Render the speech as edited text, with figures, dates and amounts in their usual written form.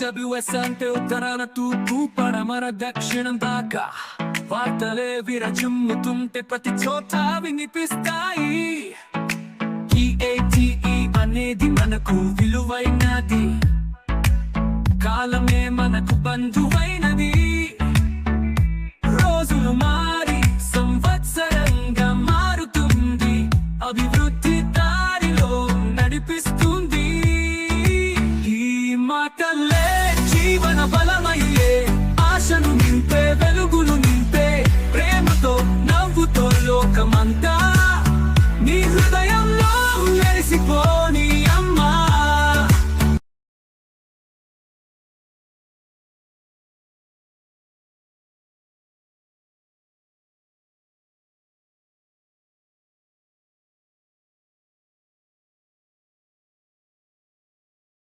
AWS అంటే ఉత్తరాన తూర్పు పడమర దక్షిణం దాకా వార్తలే విరచిమ్ముతుంటే ప్రతి చోట వినిపిస్తాయి. ఈ ATE అనేది మనకు విలువైనది, కాలమే మనకు బంధువైనది.